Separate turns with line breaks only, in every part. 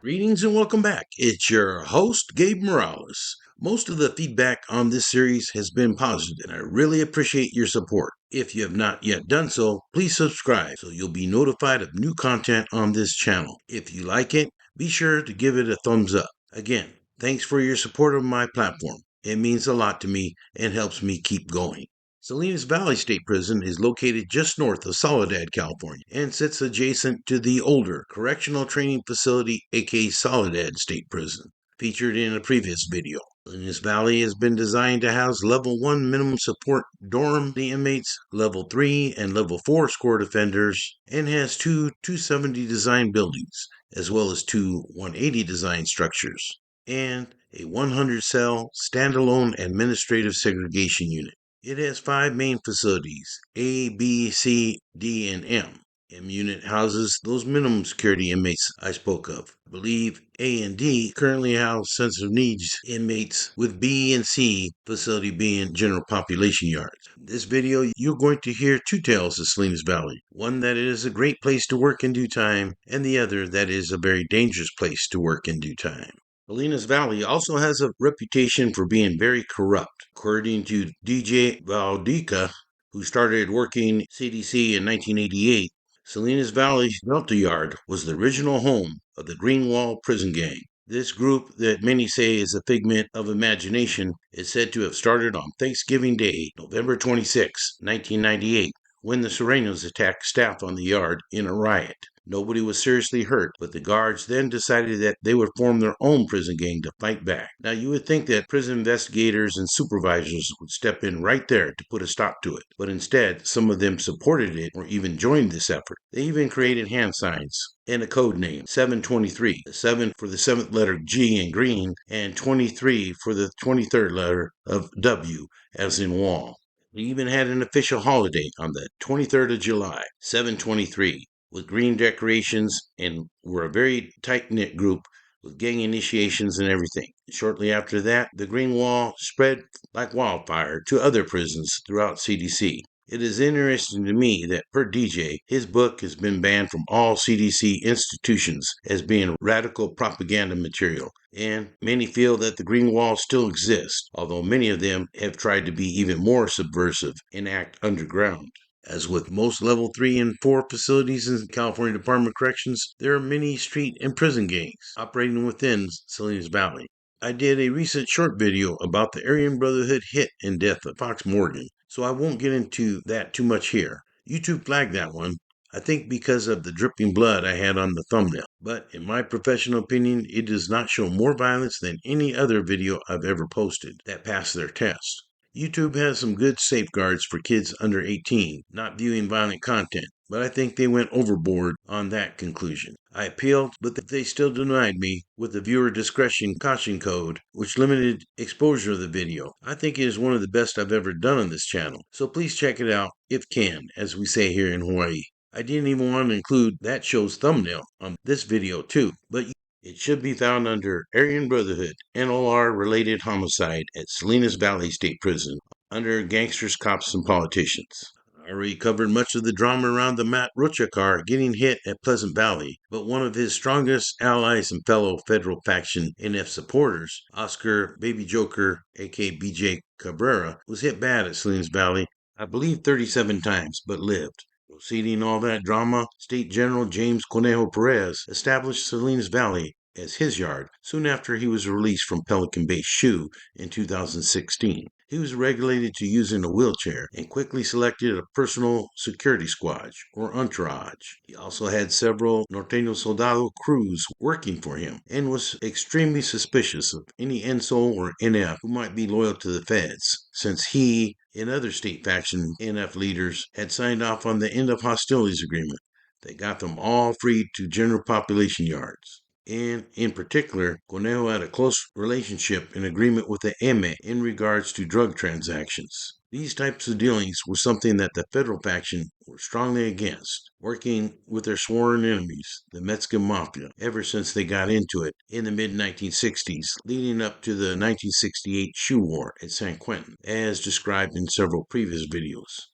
Greetings and welcome back. It's your host, Gabe Morales. Most of the feedback on this series has been positive, and I really appreciate your support. If you have not yet done so, please subscribe so you'll be notified of new content on this channel. If you like it, be sure to give it a thumbs up. Again, thanks for your support of my platform. It means a lot to me and helps me keep going. Salinas Valley State Prison is located just north of Soledad, California, and sits adjacent to the older Correctional Training Facility, aka Soledad State Prison, featured in a previous video. Salinas Valley has been designed to house Level 1 minimum support dorm the inmates, Level 3 and Level 4 scored offenders, and has two 270 design buildings, as well as two 180 design structures, and a 100-cell standalone administrative segregation unit. It has 5 main facilities, A, B, C, D, and M. M unit houses those minimum security inmates I spoke of. I believe A and D currently house sensitive needs inmates, with B and C facility being general population yards. In this video, you're going to hear two tales of Salinas Valley. One that it is a great place to work in due time, and the other that is a very dangerous place to work in due time. Salinas Valley also has a reputation for being very corrupt. According to DJ Valdica, who started working CDC in 1988, Salinas Valley's Delta Yard was the original home of the Greenwall prison gang. This group, that many say is a figment of imagination, is said to have started on Thanksgiving Day, November 26, 1998, when the Sureños attacked staff on the yard in a riot. Nobody was seriously hurt, but the guards then decided that they would form their own prison gang to fight back. Now, you would think that prison investigators and supervisors would step in right there to put a stop to it, but instead, some of them supported it or even joined this effort. They even created hand signs and a code name, 723, 7 for the 7th letter G in green, and 23 for the 23rd letter of W, as in wall. We even had an official holiday on the 23rd of July, 723. With green decorations, and were a very tight-knit group with gang initiations and everything. Shortly after that, the Green Wall spread like wildfire to other prisons throughout CDC. It is interesting to me that per DJ, his book has been banned from all CDC institutions as being radical propaganda material, and many feel that the Green Wall still exists, although many of them have tried to be even more subversive and act underground. As with most Level 3 and 4 facilities in the California Department of Corrections, there are many street and prison gangs operating within Salinas Valley. I did a recent short video about the Aryan Brotherhood hit and death of Fox Morgan, so I won't get into that too much here. YouTube flagged that one, I think because of the dripping blood I had on the thumbnail, but in my professional opinion, it does not show more violence than any other video I've ever posted that passed their test. YouTube has some good safeguards for kids under 18 not viewing violent content, but I think they went overboard on that conclusion. I appealed, but they still denied me with the viewer discretion caution code, which limited exposure of the video. I think it is one of the best I've ever done on this channel, so please check it out if can, as we say here in Hawaii. I didn't even want to include that show's thumbnail on this video too, but it should be found under Aryan Brotherhood, NLR-related homicide at Salinas Valley State Prison, under Gangsters, Cops, and Politicians. I already covered much of the drama around the Matt Rocha car getting hit at Pleasant Valley, but one of his strongest allies and fellow federal faction NF supporters, Oscar Baby Joker, aka BJ Cabrera, was hit bad at Salinas Valley, I believe 37 times, but lived. Proceeding all that drama, State General James Conejo Perez established Salinas Valley as his yard soon after he was released from Pelican Bay SHU in 2016. He was regulated to using a wheelchair and quickly selected a personal security squad, or entourage. He also had several Norteño Soldado crews working for him and was extremely suspicious of any NSOL or NF who might be loyal to the feds, since he and other state faction NF leaders had signed off on the end of hostilities agreement that got them all freed to general population yards. And in particular, Conejo had a close relationship and agreement with the inmate in regards to drug transactions. These types of dealings were something that the federal faction were strongly against, working with their sworn enemies, the Mexican Mafia, ever since they got into it in the mid-1960s, leading up to the 1968 SHU War at San Quentin, as described in several previous videos.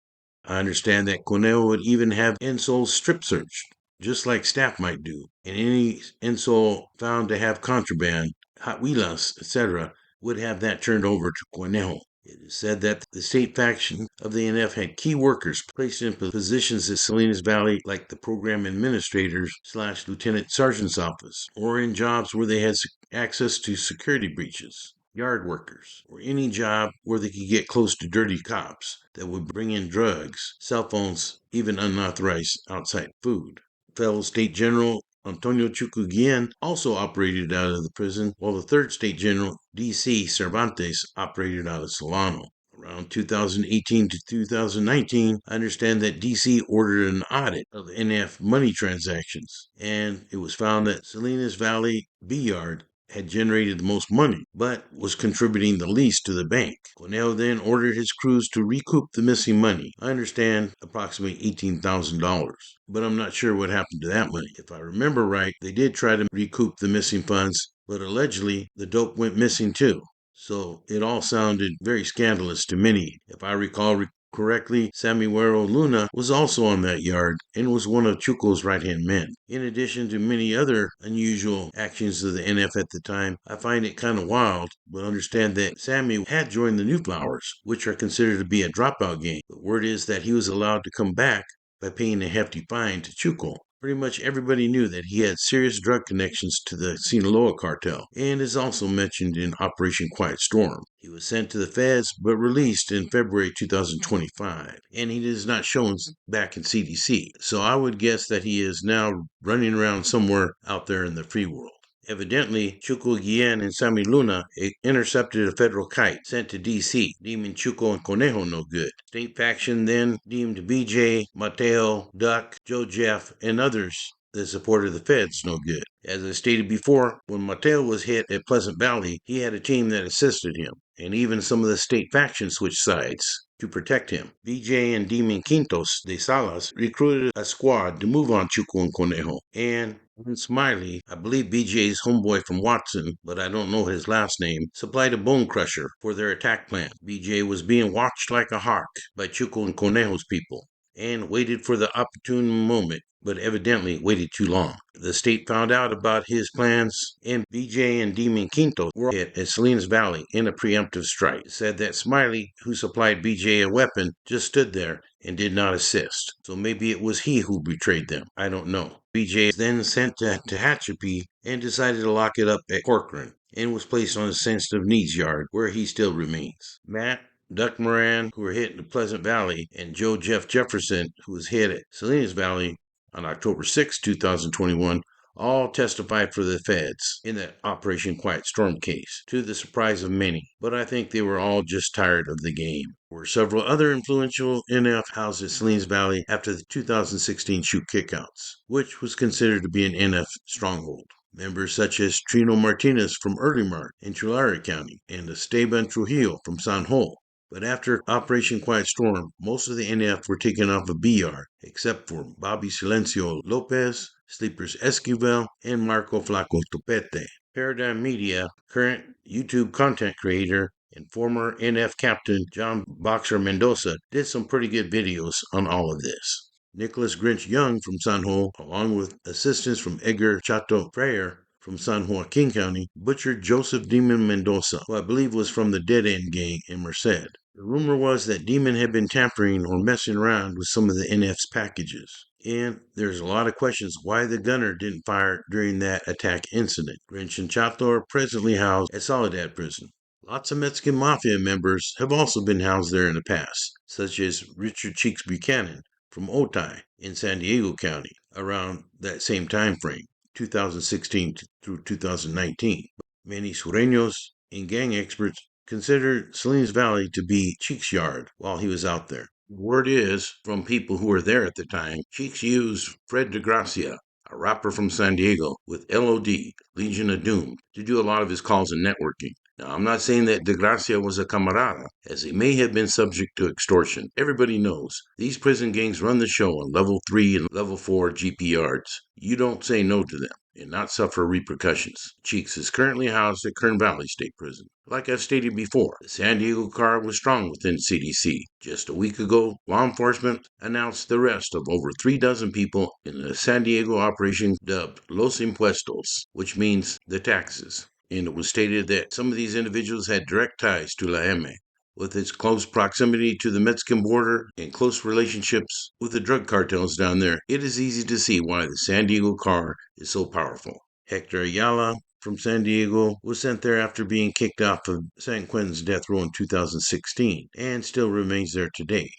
I understand that Conejo would even have NSOLs strip searched just like staff might do, and any insole found to have contraband, hot wheelas, etc., would have that turned over to Conejo. It is said that the state faction of the NF had key workers placed in positions at Salinas Valley, like the program administrators / lieutenant sergeant's office, or in jobs where they had access to security breaches, yard workers, or any job where they could get close to dirty cops that would bring in drugs, cell phones, even unauthorized outside food. Fellow State General Antonio Chucuguien also operated out of the prison, while the third State General, D.C. Cervantes, operated out of Solano. Around 2018 to 2019, I understand that D.C. ordered an audit of NF money transactions, and it was found that Salinas Valley B Yard had generated the most money, but was contributing the least to the bank. Conejo then ordered his crews to recoup the missing money. I understand approximately $18,000, but I'm not sure what happened to that money. If I remember right, they did try to recoup the missing funds, but allegedly the dope went missing too. So it all sounded very scandalous to many. If I recall correctly, Samuel Luna was also on that yard and was one of Chuco's right-hand men. In addition to many other unusual actions of the NF at the time, I find it kind of wild, but understand that Sammy had joined the New Flowers, which are considered to be a dropout gang. The word is that he was allowed to come back by paying a hefty fine to Chuco. Pretty much everybody knew that he had serious drug connections to the Sinaloa cartel, and is also mentioned in Operation Quiet Storm. He was sent to the feds, but released in February 2025, and he is not shown back in CDC, so I would guess that he is now running around somewhere out there in the free world. Evidently, Chuco Guillen and Sammy Luna intercepted a federal kite sent to D.C., deeming Chuco and Conejo no good. State faction then deemed BJ, Mateo, Duck, Joe Jeff, and others that supported the feds no good. As I stated before, when Mateo was hit at Pleasant Valley, he had a team that assisted him, and even some of the state faction switched sides to protect him. BJ and Demon Quintos de Salas recruited a squad to move on Chuco and Conejo, and Smiley, I believe BJ's homeboy from Watson, but I don't know his last name, supplied a bone crusher for their attack plan. BJ was being watched like a hawk by Chuco and Conejo's people, and waited for the opportune moment, but evidently waited too long. The state found out about his plans, and BJ and Demon Quinto were hit at Salinas Valley in a preemptive strike. It said that Smiley, who supplied BJ a weapon, just stood there and did not assist. So maybe it was he who betrayed them. I don't know. BJ was then sent to Tehachapi and decided to lock it up at Corcoran, and was placed on a sensitive needs yard, where he still remains. Matt, Duck Moran, who were hit in the Pleasant Valley, and Joe Jeff Jefferson, who was hit at Salinas Valley on October 6, 2021, all testified for the feds in that Operation Quiet Storm case, to the surprise of many, but I think they were all just tired of the game. There were several other influential NF housed at Salinas Valley after the 2016 shoot kickouts, which was considered to be an NF stronghold. Members such as Trino Martinez from Early in Tulare County, and Esteban Trujillo from San Jose. But after Operation Quiet Storm, most of the NF were taken off of BR, except for Bobby Silencio Lopez, Sleepers Esquivel, and Marco Flaco Topete. Paradigm Media, current YouTube content creator, and former NF captain John Boxer Mendoza did some pretty good videos on all of this. Nicholas Grinch Young from San Jose, along with assistance from Edgar Chato Freire from San Joaquin County, butchered Joseph Demon Mendoza, who I believe was from the Dead End Gang in Merced. The rumor was that Demon had been tampering or messing around with some of the NF's packages, and there's a lot of questions why the gunner didn't fire during that attack incident. Grinch and Chato are presently housed at Soledad Prison. Lots of Mexican Mafia members have also been housed there in the past, such as Richard Cheeks Buchanan from Otay in San Diego County around that same time frame, 2016 through 2019. Many Sureños and gang experts consider Salinas Valley to be Cheeks' yard while he was out there. The word is, from people who were there at the time, Cheeks used Fred DeGracia, a rapper from San Diego, with LOD, Legion of Doom, to do a lot of his calls and networking. Now, I'm not saying that De Gracia was a camarada, as he may have been subject to extortion. Everybody knows these prison gangs run the show on level 3 and level 4 GP yards. You don't say no to them and not suffer repercussions. Cheeks is currently housed at Kern Valley State Prison. Like I've stated before, the San Diego car was strong within CDC. Just a week ago, law enforcement announced the arrest of over 3 dozen people in a San Diego operation dubbed Los Impuestos, which means the taxes. And it was stated that some of these individuals had direct ties to La M. With its close proximity to the Mexican border and close relationships with the drug cartels down there, it is easy to see why the San Diego car is so powerful. Hector Ayala from San Diego was sent there after being kicked off of San Quentin's death row in 2016 and still remains there today,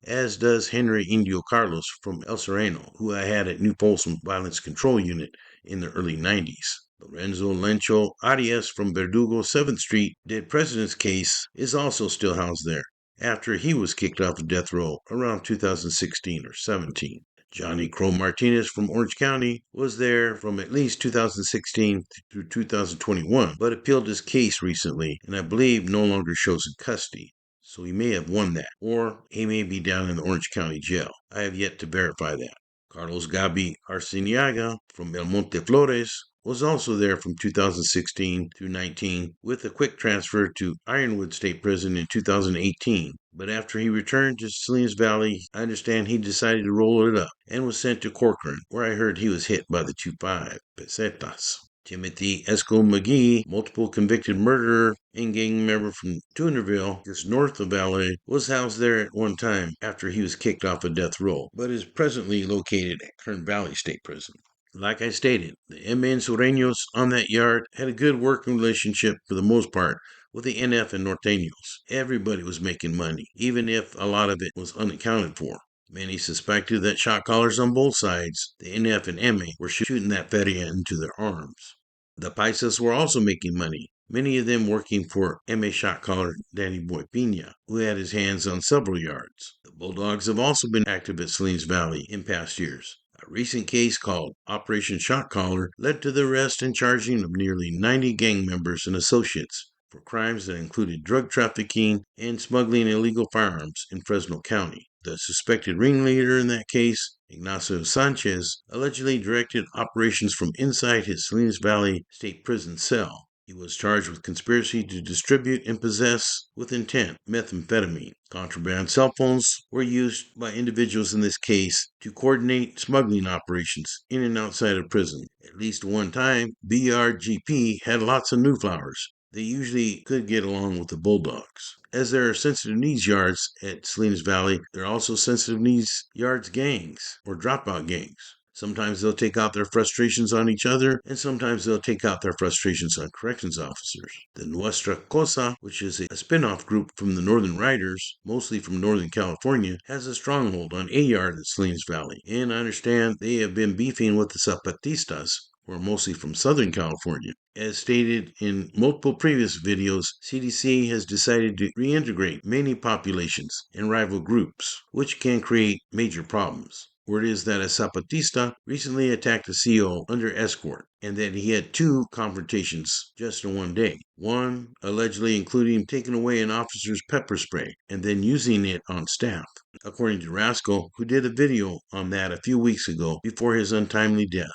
as does Henry Indio Carlos from El Sereno, who I had at New Folsom Violence Control Unit in the early 90s. Lorenzo Lencho Arias from Verdugo 7th Street Dead President's case is also still housed there, after he was kicked off of death row around 2016 or 17. Johnny Crow Martinez from Orange County was there from at least 2016 through 2021, but appealed his case recently and I believe no longer shows in custody. So he may have won that, or he may be down in the Orange County jail. I have yet to verify that. Carlos Gabi Arciniaga from El Monte Flores was also there from 2016 through 19 with a quick transfer to Ironwood State Prison in 2018. But after he returned to Salinas Valley, I understand he decided to roll it up and was sent to Corcoran, where I heard he was hit by the 2.5 pesetas. Timothy Esco McGee, multiple convicted murderer and gang member from Toonerville, just north of LA, was housed there at one time after he was kicked off a death row, but is presently located at Kern Valley State Prison. Like I stated, the Mafia and Sureños on that yard had a good working relationship for the most part with the NF and Norteños. Everybody was making money, even if a lot of it was unaccounted for. Many suspected that shot callers on both sides, the NF and MA, were shooting that feria into their arms. The Paisas were also making money, many of them working for MA shot caller Danny Boy Pina, who had his hands on several yards. The Bulldogs have also been active at Salinas Valley in past years. A recent case called Operation Shot Caller led to the arrest and charging of nearly 90 gang members and associates for crimes that included drug trafficking and smuggling illegal firearms in Fresno County. The suspected ringleader in that case, Ignacio Sanchez, allegedly directed operations from inside his Salinas Valley State Prison cell. He was charged with conspiracy to distribute and possess with intent methamphetamine. Contraband cell phones were used by individuals in this case to coordinate smuggling operations in and outside of prison. At least one time, BRGP had lots of new flowers. They usually could get along with the Bulldogs. As there are sensitive needs yards at Salinas Valley, there are also sensitive needs yards gangs or dropout gangs. Sometimes they'll take out their frustrations on each other, and sometimes they'll take out their frustrations on corrections officers. The Nuestra Cosa, which is a spin-off group from the Northern Riders, mostly from Northern California, has a stronghold on a yard at Salinas Valley, and I understand they have been beefing with the Zapatistas, who are mostly from Southern California. As stated in multiple previous videos, CDC has decided to reintegrate many populations and rival groups, which can create major problems. Word is that a Zapatista recently attacked a CO under escort, and that he had 2 confrontations just in one day. One allegedly including taking away an officer's pepper spray and then using it on staff, according to Rascal, who did a video on that a few weeks ago before his untimely death.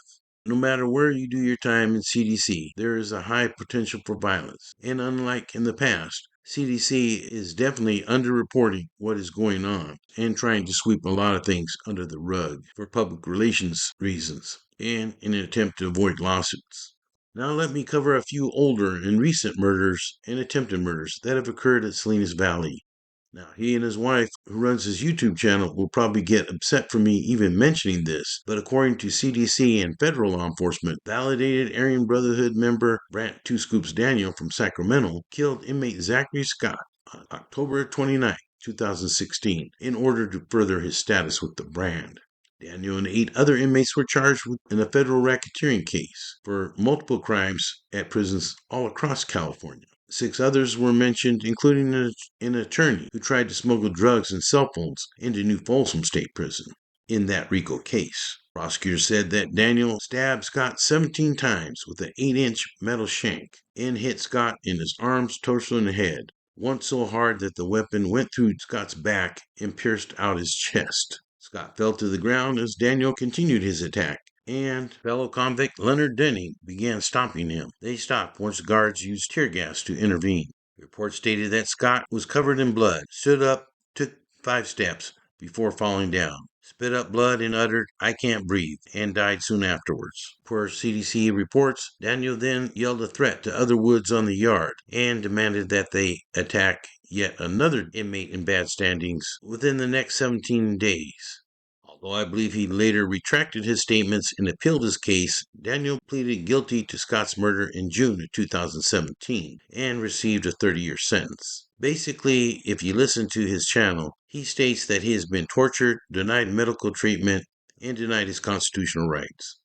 No matter where you do your time in CDC, there is a high potential for violence. And unlike in the past, CDC is definitely underreporting what is going on and trying to sweep a lot of things under the rug for public relations reasons and in an attempt to avoid lawsuits. Now let me cover a few older and recent murders and attempted murders that have occurred at Salinas Valley. Now, he and his wife, who runs his YouTube channel, will probably get upset for me even mentioning this, but according to CDC and federal law enforcement, validated Aryan Brotherhood member Brant Two Scoops Daniel from Sacramento killed inmate Zachary Scott on October 29, 2016, in order to further his status with the brand. Daniel and 8 other inmates were charged in a federal racketeering case for multiple crimes at prisons all across California. 6 others were mentioned, including an attorney who tried to smuggle drugs and cell phones into New Folsom State Prison. in that RICO case. Prosecutors said that Daniel stabbed Scott 17 times with an 8-inch metal shank and hit Scott in his arms, torso, and head, once so hard that the weapon went through Scott's back and pierced out his chest. Scott fell to the ground as Daniel continued his attack, and fellow convict Leonard Denny began stomping him. They stopped once the guards used tear gas to intervene. Reports stated that Scott was covered in blood, stood up, took 5 steps before falling down, spit up blood and uttered, "I can't breathe," and died soon afterwards. Per CDC reports, Daniel then yelled a threat to other Woods on the yard and demanded that they attack yet another inmate in bad standings within the next 17 days. Although I believe he later retracted his statements and appealed his case, Daniel pleaded guilty to Scott's murder in June of 2017 and received a 30-year sentence. Basically, if you listen to his channel, he states that he has been tortured, denied medical treatment, and denied his constitutional rights.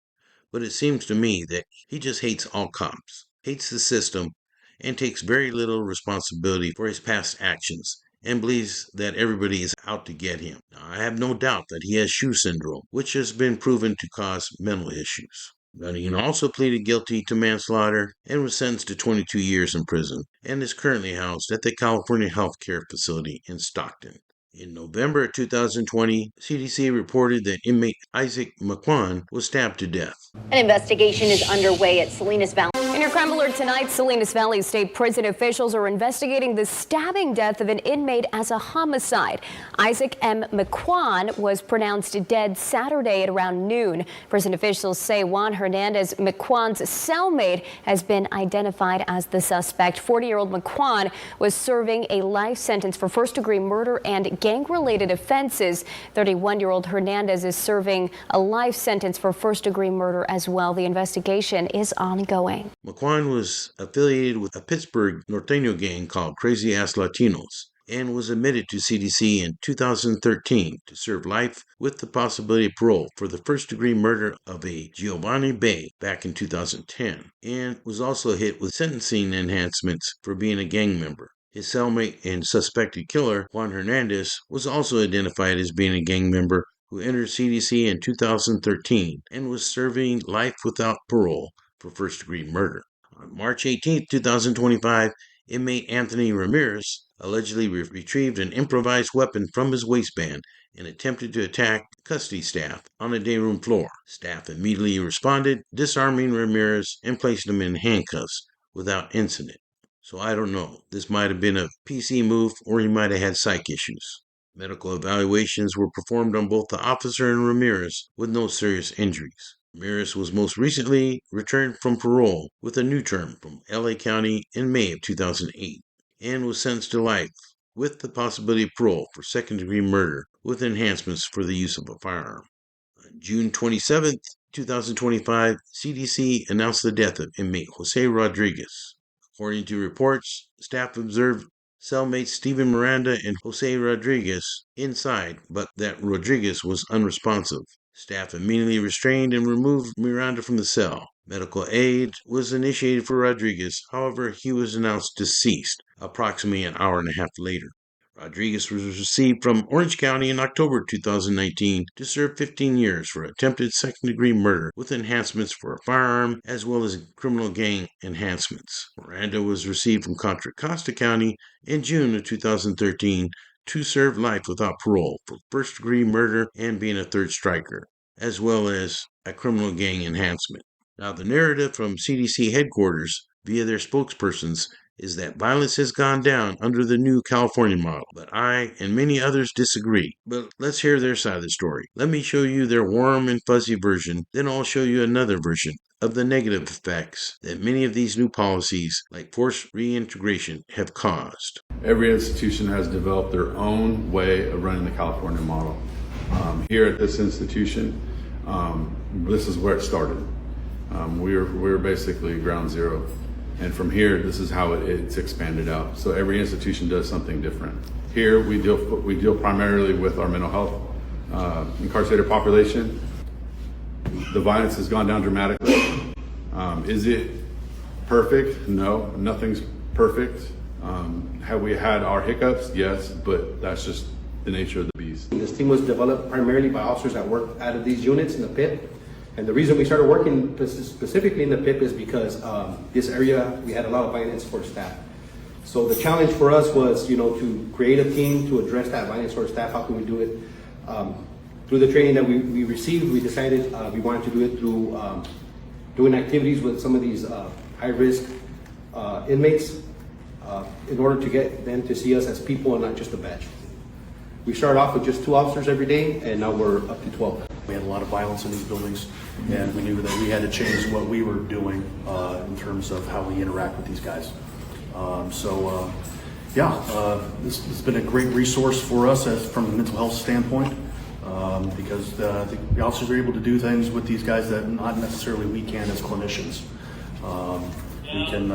But it seems to me that he just hates all cops, hates the system, and takes very little responsibility for his past actions, and believes that everybody is out to get him. Now, I have no doubt that he has shoe syndrome, which has been proven to cause mental issues. Dunning also pleaded guilty to manslaughter and was sentenced to 22 years in prison and is currently housed at the California Health Care Facility in Stockton. In November 2020, CDC reported that inmate Isaac McQuan was stabbed to death.
An investigation is underway at Salinas Valley. In your crime alert tonight, Salinas Valley State Prison officials are investigating the stabbing death of an inmate as a homicide. Isaac M. McQuan was pronounced dead Saturday at around noon. Prison officials say Juan Hernandez, McQuan's cellmate, has been identified as the suspect. 40-year-old McQuan was serving a life sentence for first-degree murder and gang-related offenses. 31-year-old Hernandez is serving a life sentence for first-degree murder as well. The investigation is ongoing.
McQuan was affiliated with a Pittsburgh Norteño gang called Crazy Ass Latinos and was admitted to CDC in 2013 to serve life with the possibility of parole for the first-degree murder of a Giovanni Bay back in 2010, and was also hit with sentencing enhancements for being a gang member. His cellmate and suspected killer, Juan Hernandez, was also identified as being a gang member who entered CDC in 2013 and was serving life without parole for first-degree murder. On March 18, 2025, inmate Anthony Ramirez allegedly retrieved an improvised weapon from his waistband and attempted to attack custody staff on a day room floor. Staff immediately responded, disarming Ramirez and placing him in handcuffs without incident. So I don't know. This might have been a PC move, or he might have had psych issues. Medical evaluations were performed on both the officer and Ramirez with no serious injuries. Ramirez was most recently returned from parole with a new term from LA County in May of 2008 and was sentenced to life with the possibility of parole for second-degree murder with enhancements for the use of a firearm. On June 27, 2025, CDC announced the death of inmate Jose Rodriguez. According to reports, staff observed cellmates Steven Miranda and Jose Rodriguez inside, but that Rodriguez was unresponsive. Staff immediately restrained and removed Miranda from the cell. Medical aid was initiated for Rodriguez, however, he was announced deceased approximately an hour and a half later. Rodriguez was received from Orange County in October 2019 to serve 15 years for attempted second-degree murder with enhancements for a firearm as well as criminal gang enhancements. Miranda was received from Contra Costa County in June of 2013 to serve life without parole for first-degree murder and being a third striker, as well as a criminal gang enhancement. Now, the narrative from CDC headquarters via their spokespersons is that violence has gone down under the new California model, but I and many others disagree. But let's hear their side of the story. Let me show you their warm and fuzzy version, then I'll show you another version of the negative effects that many of these new policies, like forced reintegration, have caused.
Every institution has developed their own way of running the California model. Here at this institution, this is where it started. We're basically ground zero. And from here, this is how it's expanded out. So every institution does something different. Here, we deal primarily with our mental health incarcerated population. The violence has gone down dramatically. Is it perfect? No, nothing's perfect. Have we had our hiccups? Yes, but that's just the nature of the beast.
This team was developed primarily by officers that worked out of these units in the pit. And the reason we started working specifically in the pit is because this area, we had a lot of violence for staff. So the challenge for us was, to create a team to address that violence for staff. How can we do it? Through the training that we received, we decided we wanted to do it through doing activities with some of these high-risk inmates in order to get them to see us as people and not just a badge. We started off with just 2 officers every day, and now we're up to 12.
We had a lot of violence in these buildings, and we knew that we had to change what we were doing in terms of how we interact with these guys. This has been a great resource for us from a mental health standpoint, because the officers are able to do things with these guys that not necessarily we can as clinicians. We can,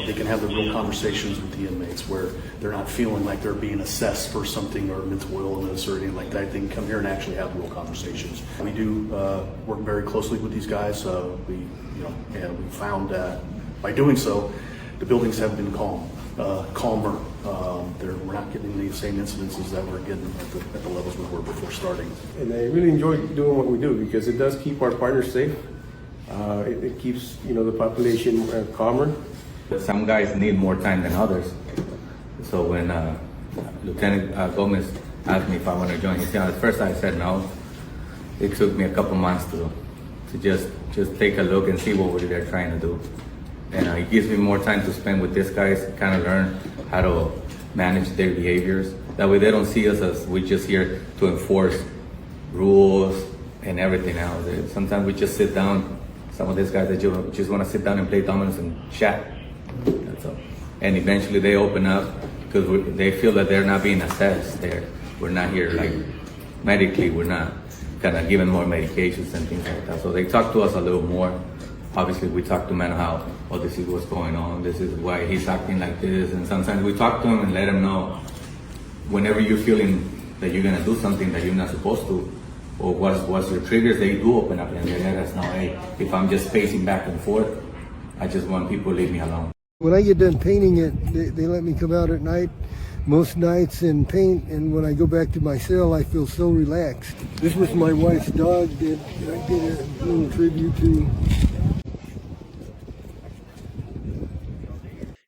they can have the real conversations with the inmates where they're not feeling like they're being assessed for something or mental illness or anything like that. They can come here and actually have real conversations. We do work very closely with these guys. We found that by doing so, the buildings have been calmer. We're not getting the same incidences that we're getting at the levels we were before starting.
And I really enjoy doing what we do because it does keep our partners safe. It keeps, the population calmer.
Some guys need more time than others. So when Lieutenant Gomez asked me if I want to join his team, at first I said no. It took me a couple months to just take a look and see what they're trying to do. And it gives me more time to spend with these guys, kind of learn how to manage their behaviors. That way they don't see us as we're just here to enforce rules and everything else. Sometimes we just sit down. Some of these guys that just want to sit down and play dominoes and chat. That's all. And eventually they open up because they feel that they're not being assessed. We're not here like medically. We're not kind of giving more medications and things like that. So they talk to us a little more. Obviously, we talk to men how, this is what's going on. This is why he's acting like this. And sometimes we talk to him and let him know whenever you're feeling that you're gonna do something that you're not supposed to, or what's your triggers, they do open up and they let us know, hey, if I'm just pacing back and forth, I just want people to leave me alone.
When I get done painting it, they let me come out at night, most nights, and paint, and when I go back to my cell, I feel so relaxed. This was my wife's dog that I did a little tribute to.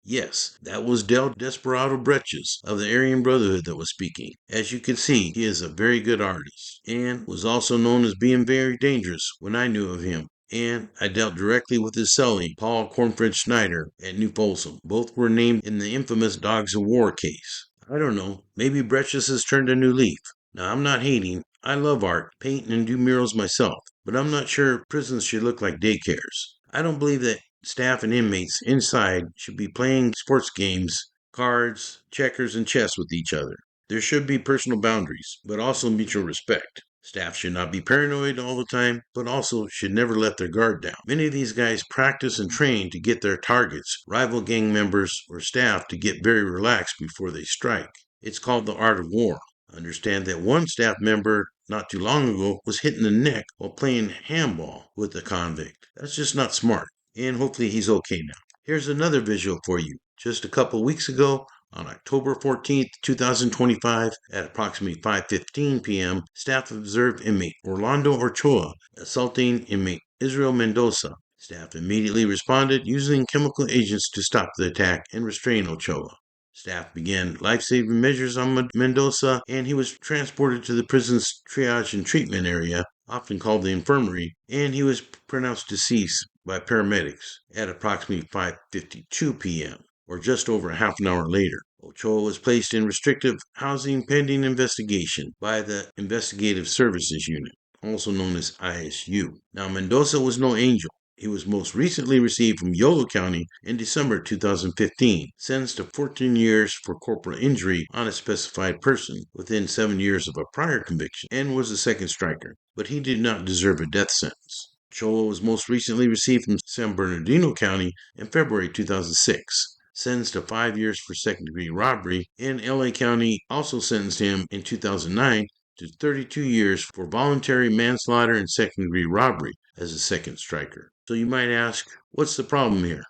Yes, that was Del Desperado Breches of the Aryan Brotherhood that was speaking. As you can see, he is a very good artist and was also known as being very dangerous when I knew of him. And I dealt directly with his cellie, Paul Cornfred Schneider, at New Folsom. Both were named in the infamous Dogs of War case. I don't know, maybe Breches has turned a new leaf. Now, I'm not hating. I love art, paint, and do murals myself, but I'm not sure prisons should look like daycares. I don't believe that staff and inmates inside should be playing sports games, cards, checkers, and chess with each other. There should be personal boundaries, but also mutual respect. Staff should not be paranoid all the time, but also should never let their guard down. Many of these guys practice and train to get their targets, rival gang members or staff, to get very relaxed before they strike. It's called the art of war. Understand that one staff member not too long ago was hit in the neck while playing handball with a convict. That's just not smart. And hopefully he's okay now. Here's another visual for you. Just a couple weeks ago, on October 14th, 2025, at approximately 5:15 p.m., staff observed inmate Orlando Ochoa assaulting inmate Israel Mendoza. Staff immediately responded using chemical agents to stop the attack and restrain Ochoa. Staff began life-saving measures on Mendoza, and he was transported to the prison's triage and treatment area, often called the infirmary, and he was pronounced deceased by paramedics at approximately 5:52 p.m., or just over a half an hour later. Ochoa was placed in restrictive housing pending investigation by the Investigative Services Unit, also known as ISU. Now, Mendoza was no angel. He was most recently received from Yolo County in December 2015, sentenced to 14 years for corporal injury on a specified person within 7 years of a prior conviction, and was a second striker, but he did not deserve a death sentence. Ochoa was most recently received from San Bernardino County in February 2006, sentenced to 5 years for second-degree robbery, and LA County also sentenced him in 2009 to 32 years for voluntary manslaughter and second-degree robbery as a second striker. So you might ask, what's the problem here?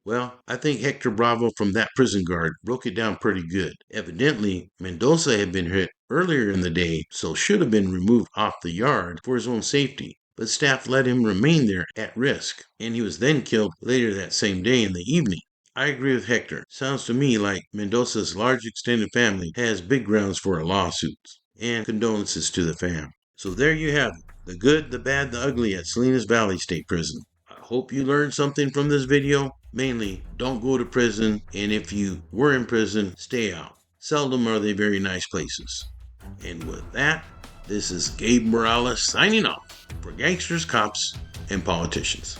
Well, I think Hector Bravo from that prison guard broke it down pretty good. Evidently, Mendoza had been hit earlier in the day, so should have been removed off the yard for his own safety. But staff let him remain there at risk, and he was then killed later that same day in the evening. I agree with Hector. Sounds to me like Mendoza's large extended family has big grounds for a lawsuit. And condolences to the fam. So there you have it. The good, the bad, the ugly at Salinas Valley State Prison. I hope you learned something from this video. Mainly, don't go to prison, and if you were in prison, stay out. Seldom are they very nice places. And with that, this is Gabe Morales signing off for Gangsters, Cops, and Politicians.